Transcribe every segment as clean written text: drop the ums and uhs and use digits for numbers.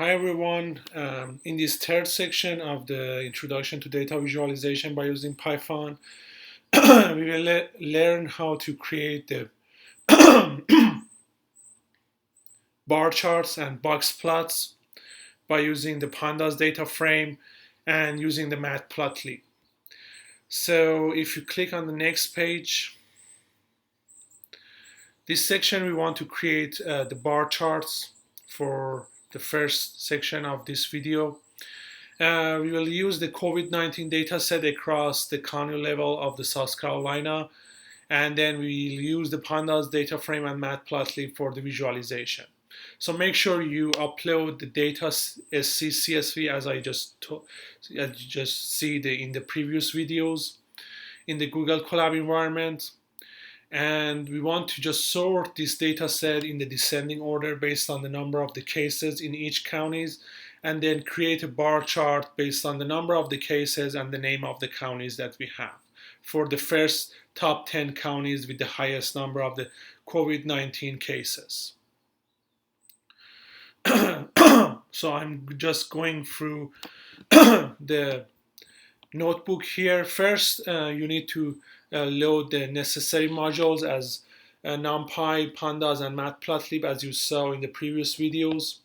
Hi everyone. In this third section of the Introduction to Data Visualization by using Python, we will learn how to create the bar charts and box plots by using the pandas data frame and using the matplotlib. So if you click on the next page, this section we want to create the bar charts for the first section of this video. We will use the COVID-19 dataset across the county level of the South Carolina, and then we'll use the pandas data frame and matplotlib for the visualization. So make sure you upload the data CSV as you just see in the previous videos in the Google Colab environment. And we want to just sort this data set in the descending order based on the number of the cases in each counties, and then create a bar chart based on the number of the cases and the name of the counties that we have for the first top 10 counties with the highest number of the COVID-19 cases. So I'm just going through the notebook here. First, you need to load the necessary modules as NumPy, Pandas, and Matplotlib as you saw in the previous videos.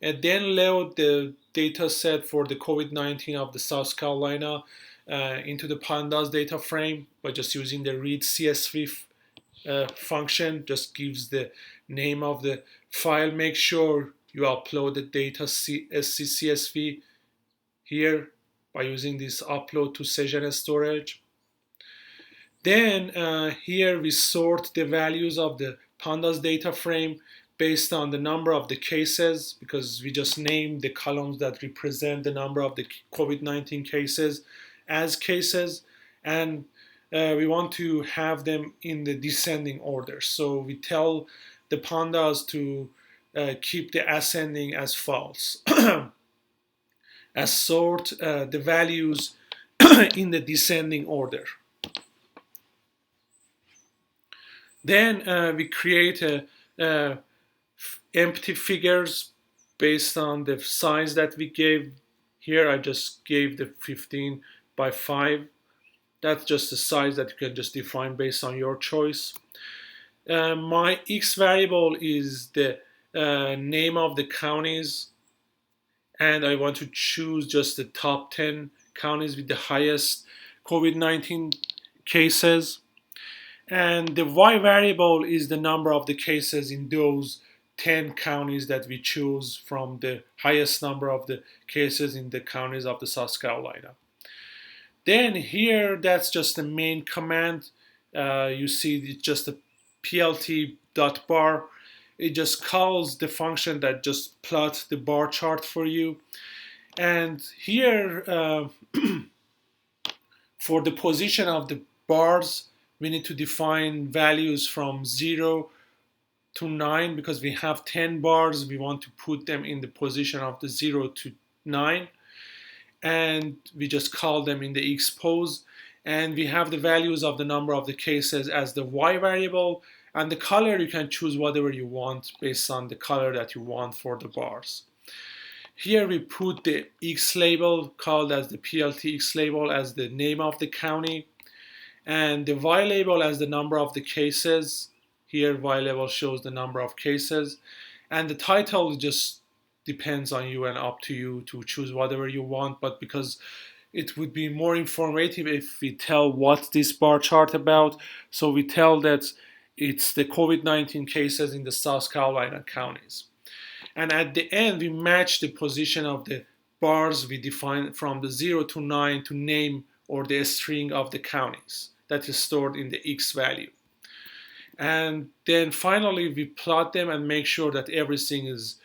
And then load the data set for the COVID-19 of the South Carolina into the Pandas data frame by just using the read CSV function. Just gives the name of the file. Make sure you upload the data CSV here by using this upload to Session storage. Then here we sort the values of the pandas data frame based on the number of the cases, because we just named the columns that represent the number of the COVID-19 cases as cases, and we want to have them in the descending order. So we tell the pandas to keep the ascending as false. As sort the values in the descending order. Then we create empty figures based on the size that we gave. Here I just gave the 15 by 5. That's just the size that you can just define based on your choice. My X variable is the name of the counties, and I want to choose just the top 10 counties with the highest COVID-19 cases. And the Y variable is the number of the cases in those 10 counties that we choose from the highest number of the cases in the counties of the South Carolina. Then here, that's just the main command. You see it's just a plt.bar. It just calls the function that just plots the bar chart for you. And here, for the position of the bars, we need to define values from 0 to 9, because we have 10 bars. We want to put them in the position of the 0 to 9. And we just call them in the X pose. And we have the values of the number of the cases as the Y variable. And the color, you can choose whatever you want based on the color that you want for the bars. Here we put the X label, called as the PLT X label, as the name of the county, and the Y label as the number of the cases. Here Y label shows the number of cases, and the title just depends on you and up to you to choose whatever you want, but because it would be more informative if we tell what this bar chart about, so we tell that it's the COVID-19 cases in the South Carolina counties. And at the end, we match the position of the bars we define from the 0 to 9 to name or the string of the counties that is stored in the X value. And then finally, we plot them and make sure that everything is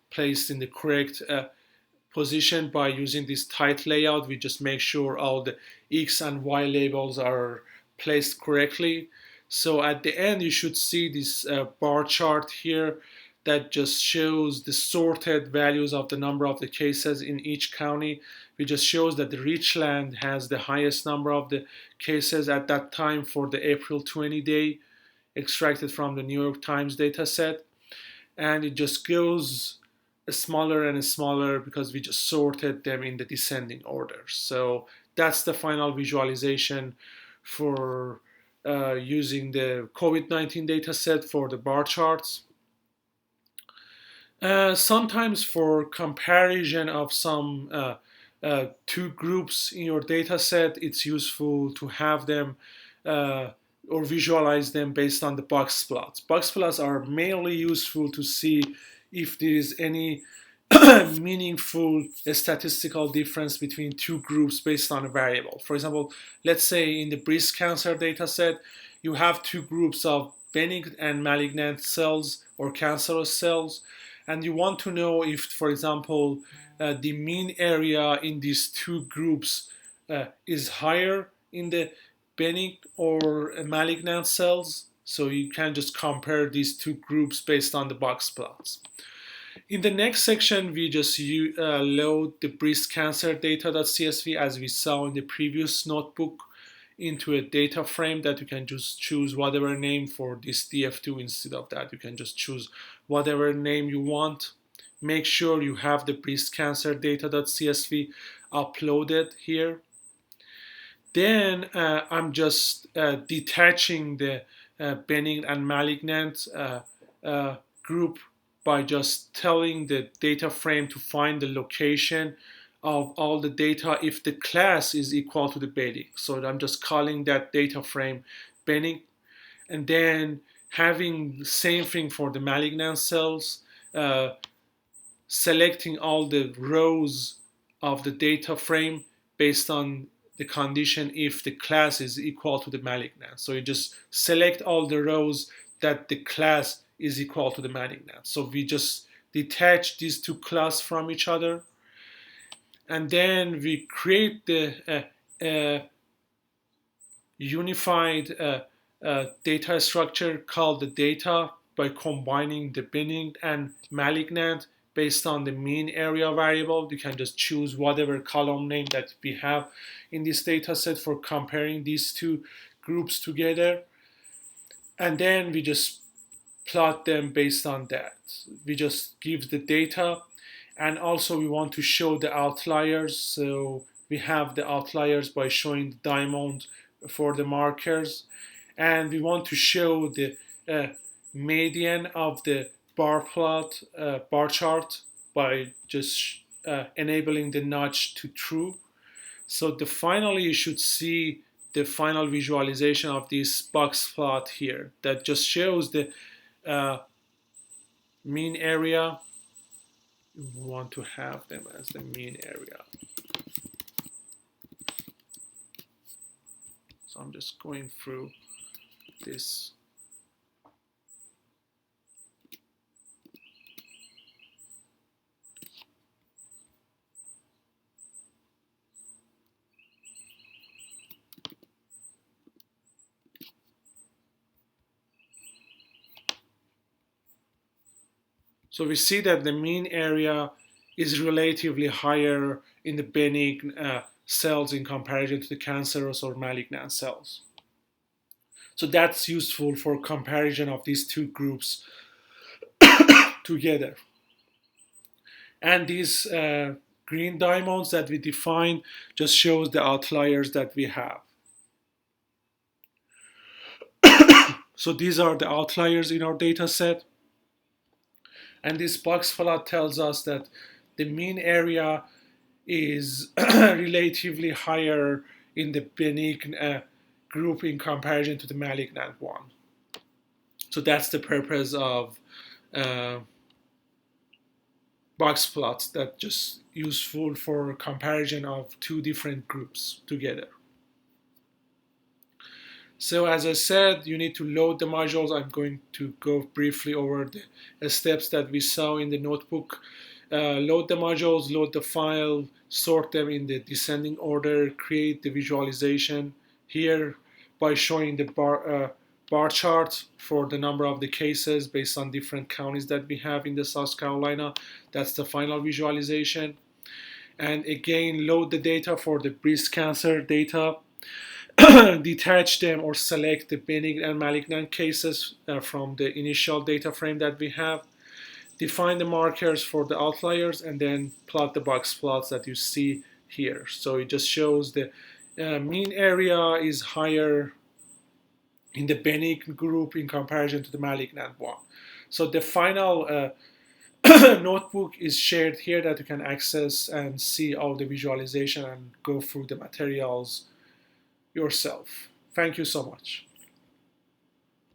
placed in the correct position by using this tight layout. We just make sure all the X and Y labels are placed correctly. So at the end, you should see this bar chart here that just shows the sorted values of the number of the cases in each county. It just shows that the Richland has the highest number of the cases at that time for the April 20 day, extracted from the New York Times data set. And it just goes smaller and smaller because we just sorted them in the descending order. So that's the final visualization for using the COVID-19 data set for the bar charts. Sometimes for comparison of some two groups in your data set, it's useful to have them uh, or visualize them based on the box plots. Box plots are mainly useful to see if there is any meaningful statistical difference between two groups based on a variable. For example, let's say in the breast cancer data set, you have two groups of benign and malignant cells or cancerous cells, and you want to know if, for example, the mean area in these two groups is higher in the benign or malignant cells. So you can just compare these two groups based on the box plots. In the next section, we just load the breast cancer data.csv as we saw in the previous notebook into a data frame that you can just choose whatever name for this df2. Instead of that, you can just choose whatever name you want. Make sure you have the breast cancer data.csv uploaded here. Then I'm just detaching the benign and malignant group by just telling the data frame to find the location of all the data if the class is equal to the benign. So I'm just calling that data frame benign, and then having the same thing for the malignant cells, selecting all the rows of the data frame based on the condition if the class is equal to the malignant. So you just select all the rows that the class is equal to the malignant. So we just detach these two classes from each other, and then we create the unified data structure called the data by combining the benign and malignant based on the mean area variable. You can just choose whatever column name that we have in this data set for comparing these two groups together. And then we just plot them based on that. We just give the data, and also we want to show the outliers. So we have the outliers by showing the diamond for the markers, and we want to show the median of the bar plot, bar chart by just enabling the notch to true. So finally you should see the final visualization of this box plot here that just shows the mean area. We want to have them as the mean area. So I'm just going through this. So we see that the mean area is relatively higher in the benign cells in comparison to the cancerous or malignant cells. So that's useful for comparison of these two groups together. And these green diamonds that we define just shows the outliers that we have. So these are the outliers in our data set. And this box plot tells us that the mean area is relatively higher in the benign group in comparison to the malignant one. So that's the purpose of box plots, that just useful for comparison of two different groups together. So as I said, you need to load the modules. I'm going to go briefly over the steps that we saw in the notebook. Load the modules, load the file, sort them in the descending order, create the visualization here by showing the bar chart for the number of the cases based on different counties that we have in the South Carolina. That's the final visualization. And again, load the data for the breast cancer data. Detach them or select the benign and malignant cases from the initial data frame that we have. define the markers for the outliers, and then plot the box plots that you see here. So it just shows the mean area is higher in the benign group in comparison to the malignant one. So the final notebook is shared here that you can access and see all the visualization and go through the materials yourself. Thank you so much.